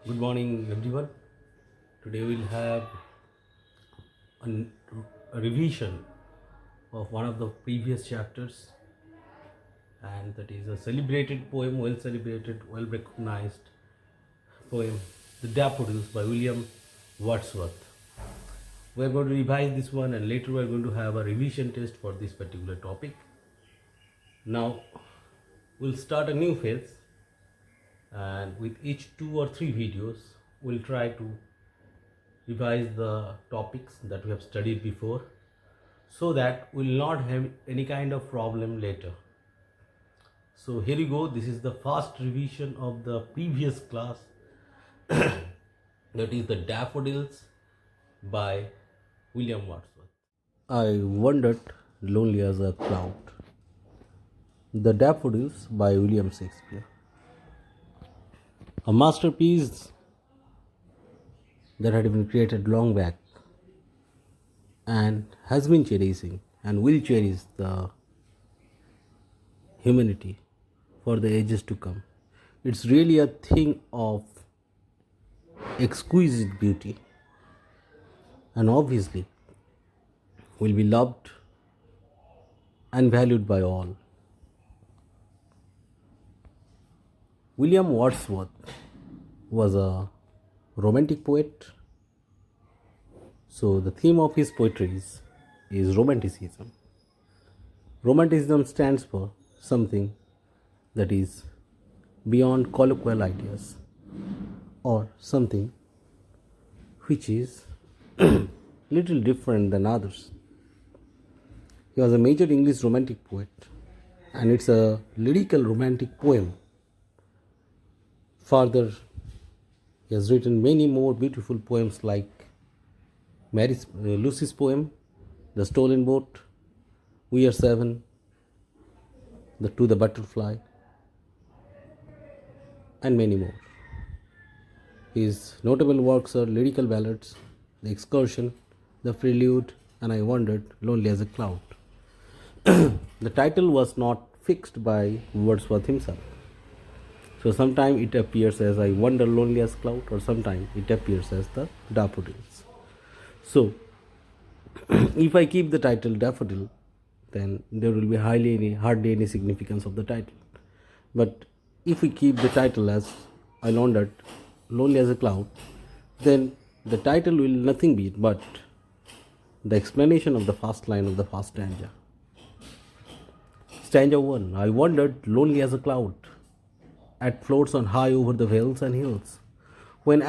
Good morning, everyone. Today we'll have an, a revision of one of the previous chapters, and that is a celebrated poem, well celebrated, well recognized poem, The Daffodils by William Wordsworth. We're going to revise this one, and later we're going to have a revision test for this particular topic. Now, we'll start a new phase, and with each 2 or 3 videos, we'll try to revise the topics that we have studied before so that we'll not have any kind of problem later. So here you go. This is the first revision of the previous class, that is The Daffodils by William Wordsworth. I wandered lonely as a cloud. The Daffodils by William Shakespeare. A masterpiece that had been created long back and has been cherishing and will cherish the humanity for the ages to come. It's really a thing of exquisite beauty, and obviously will be loved and valued by all. William Wordsworth was a romantic poet. So the theme of his poetry is romanticism. Romanticism stands for something that is beyond colloquial ideas, or something which is little different than others. He was a major English romantic poet, and it's a lyrical romantic poem. Further, he has written many more beautiful poems like Lucy's poem, The Stolen Boat, We Are Seven, To the Butterfly, and many more. His notable works are lyrical ballads, The Excursion, The Prelude, and I Wandered Lonely as a Cloud. The title was not fixed by Wordsworth himself. So sometimes it appears as I Wander Lonely as Cloud, or sometimes it appears as The Daffodils. So if I keep the title Daffodil, then there will be hardly any significance of the title. But if we keep the title as I Wandered Lonely as a Cloud, then the title will nothing be but the explanation of the first line of the first stanza. Stanza 1. I wandered lonely as a cloud, at floats on high over the vales and hills, when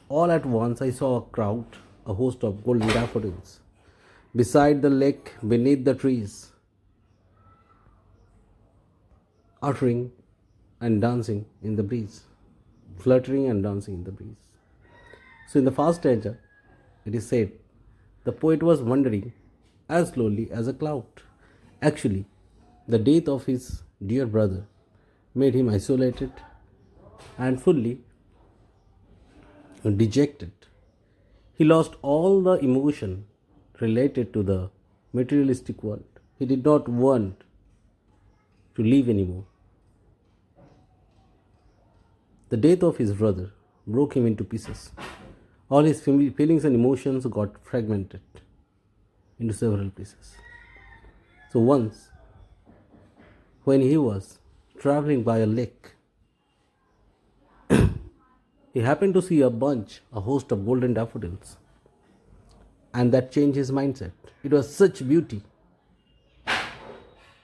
all at once I saw a crowd, a host of golden daffodils, beside the lake, beneath the trees, uttering and dancing in the breeze, fluttering and dancing in the breeze. So in the first stanza, it is said, the poet was wandering as slowly as a cloud. Actually, the death of his dear brother made him isolated and fully dejected. He lost all the emotion related to the materialistic world. He did not want to live anymore. The death of his brother broke him into pieces. All his feelings and emotions got fragmented into several pieces. So once, when he was traveling by a lake, he happened to see a host of golden daffodils, and that changed his mindset. It was such beauty,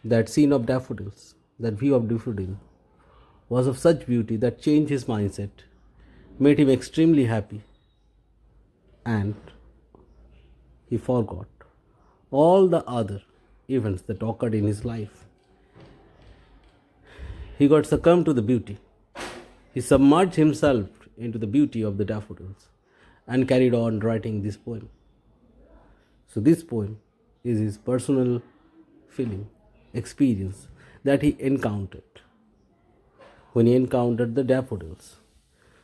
that scene of daffodils, that view of daffodil was of such beauty that changed his mindset, made him extremely happy, and he forgot all the other events that occurred in his life. He got succumbed to the beauty. He submerged himself into the beauty of the daffodils and carried on writing this poem. So this poem is his personal feeling, experience that he encountered when he encountered the daffodils.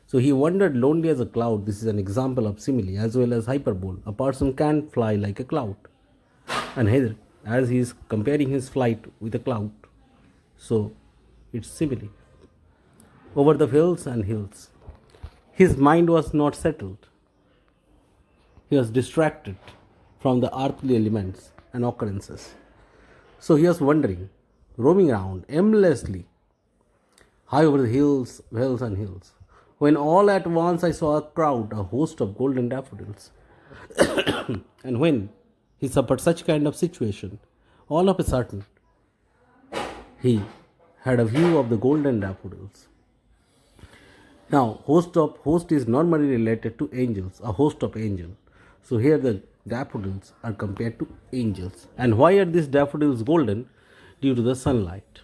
So he wandered lonely as a cloud. This is an example of simile as well as hyperbole. A person can't fly like a cloud. And here, as he is comparing his flight with a cloud, so it's simile. Over the hills and hills, His mind was not settled. He was distracted from the earthly elements and occurrences. So he was wandering, roaming around aimlessly, high over the hills, vales, and hills. When all at once I saw a crowd, a host of golden daffodils. And when he suffered such kind of situation, all of a sudden he had a view of the golden daffodils. Now, host is normally related to angels, a host of angels. So here the daffodils are compared to angels. And why are these daffodils golden? Due to the sunlight.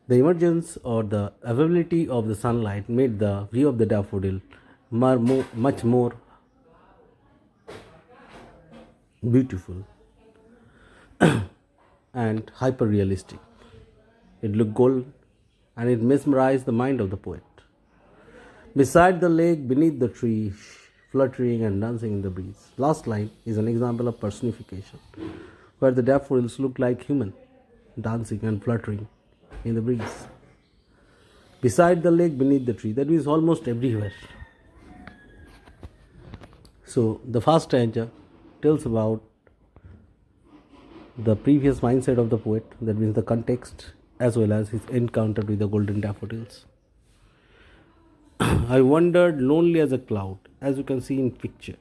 The emergence or the availability of the sunlight made the view of the daffodil much more beautiful and hyper realistic. It looked gold and it mesmerized the mind of the poet. Beside the lake, beneath the tree, fluttering and dancing in the breeze. Last line is an example of personification, where the daffodils look like human, dancing and fluttering in the breeze. Beside the lake, beneath the tree, that means almost everywhere. So the first stanza tells about the previous mindset of the poet, that means the context, as well as his encounter with the golden daffodils. I wandered lonely as a cloud, as you can see in picture.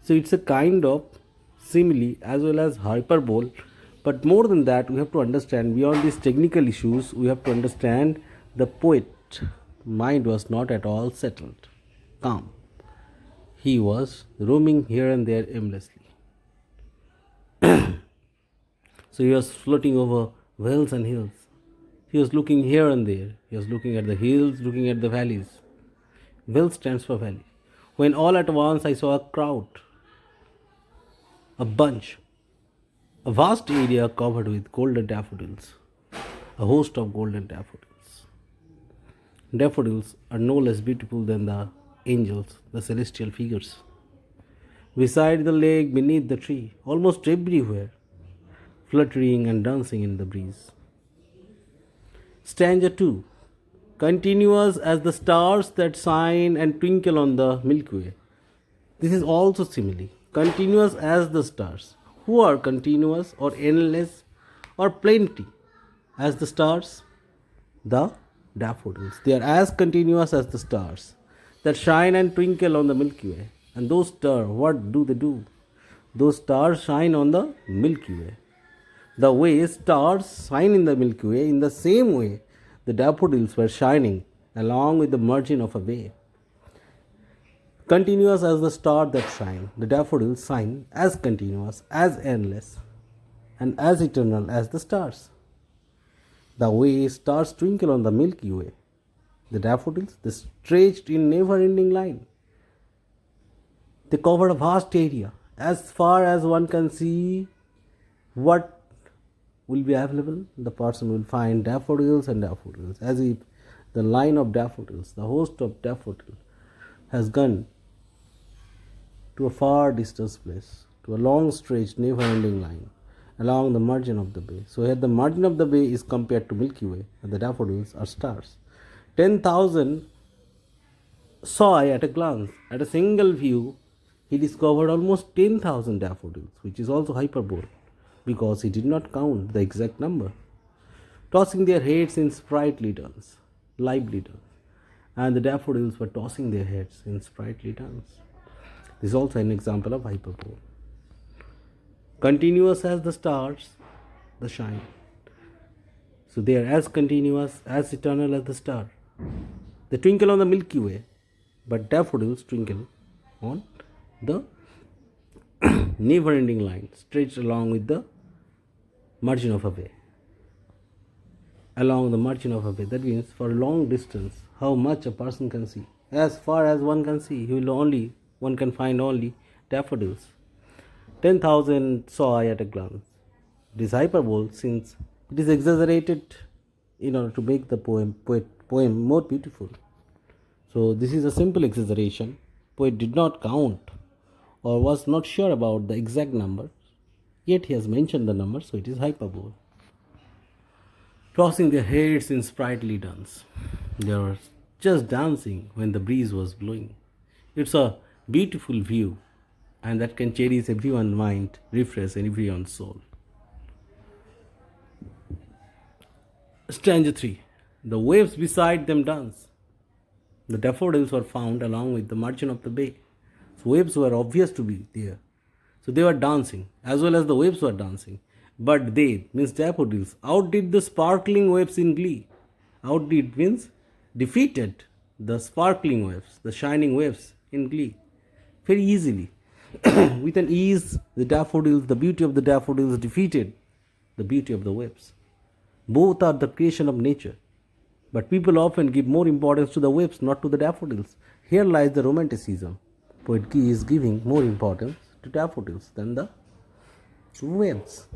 So it's a kind of simile as well as hyperbole, but more than that, we have to understand beyond these technical issues, we have to understand the poet mind was not at all settled, calm. He was roaming here and there aimlessly. So he was floating over vales and hills. He was looking here and there. He was looking at the hills, looking at the valleys. Vale stands for valley. When all at once I saw a crowd, a bunch, a vast area covered with golden daffodils, a host of golden daffodils. Daffodils are no less beautiful than the angels, the celestial figures. Beside the lake, beneath the tree, almost everywhere, fluttering and dancing in the breeze. Stanza 2. Continuous as the stars that shine and twinkle on the Milky Way. This is also simile. Continuous as the stars. Who are continuous or endless or plenty as the stars? The daffodils. They are as continuous as the stars that shine and twinkle on the Milky Way. And those stars, what do they do? Those stars shine on the Milky Way. The way stars shine in the Milky Way, in the same way the daffodils were shining along with the margin of a way. Continuous as the star that shine, the daffodils shine as continuous, as endless, and as eternal as the stars. The way stars twinkle on the Milky Way, the daffodils, they stretched in never-ending line. They covered a vast area, as far as one can see. What will be available? The person will find daffodils and daffodils, as if the line of daffodils, the host of daffodils, has gone to a far distant place, to a long stretched never-ending line along the margin of the bay. So here the margin of the bay is compared to Milky Way, and the daffodils are stars. 10,000 saw I at a glance. At a single view, he discovered almost 10,000 daffodils, which is also hyperbole, because he did not count the exact number, tossing their heads in sprightly dance, lively dance. And the daffodils were tossing their heads in sprightly dance. This is also an example of hyperbole. Continuous as the stars, the shine. So they are as continuous, as eternal as the star. They twinkle on the Milky Way, but daffodils twinkle on the never-ending line, stretched along with the margin of a way. Along the margin of a way, that means for a long distance, how much a person can see. As far as one can see, one can find only daffodils. 10,000 saw I at a glance. It is hyperbole, since it is exaggerated in order to make the poem more beautiful. So this is a simple exaggeration. Poet did not count or was not sure about the exact number, yet he has mentioned the number, so it is hyperbole. Tossing their heads in sprightly dance. They were just dancing when the breeze was blowing. It's a beautiful view, and that can cherish everyone's mind, refresh everyone's soul. Stanza 3. The waves beside them dance. The daffodils were found along with the margin of the bay. So waves were obvious to be there. So they were dancing, as well as the waves were dancing. But they, means daffodils, outdid the sparkling waves in glee. Outdid means defeated the sparkling waves, the shining waves in glee. Very easily. With an ease, the daffodils, the beauty of the daffodils defeated the beauty of the waves. Both are the creation of nature. But people often give more importance to the waves, not to the daffodils. Here lies the romanticism. Poetry is giving more importance to daffodils than the waves.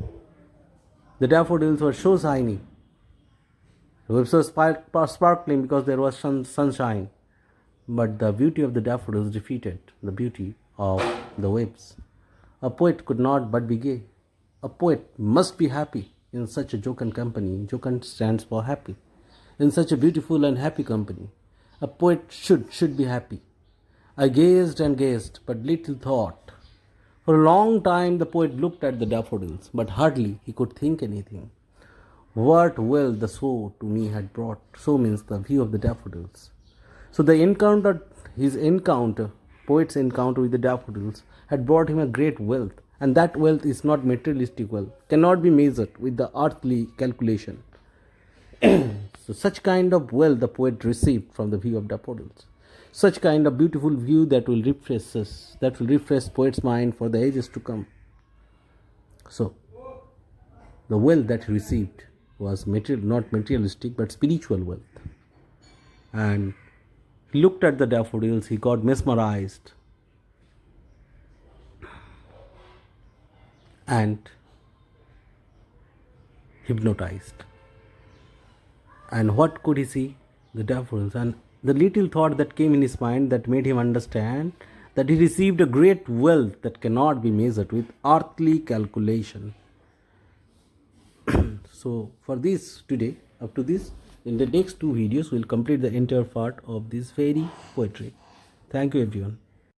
The daffodils were so shiny. The waves were sparkling because there was sunshine. But the beauty of the daffodils defeated the beauty of the waves. A poet could not but be gay. A poet must be happy in such a jocund company. Jocund stands for happy. In such a beautiful and happy company, a poet should be happy. I gazed and gazed, but little thought. For a long time the poet looked at the daffodils, but hardly he could think anything. What wealth the soul to me had brought, so means the view of the daffodils. So poet's encounter with the daffodils had brought him a great wealth, and that wealth is not materialistic wealth, cannot be measured with the earthly calculation. So such kind of wealth the poet received from the view of daffodils. Such kind of beautiful view that will refresh us, that will refresh poet's mind for the ages to come. So the wealth that he received was not materialistic but spiritual wealth. And he looked at the daffodils, he got mesmerized and hypnotized. And what could he see? The daffodils. And the little thought that came in his mind that made him understand that he received a great wealth that cannot be measured with earthly calculation. So for this today, up to this, in the next two videos, we'll complete the entire part of this fairy poetry. Thank you everyone.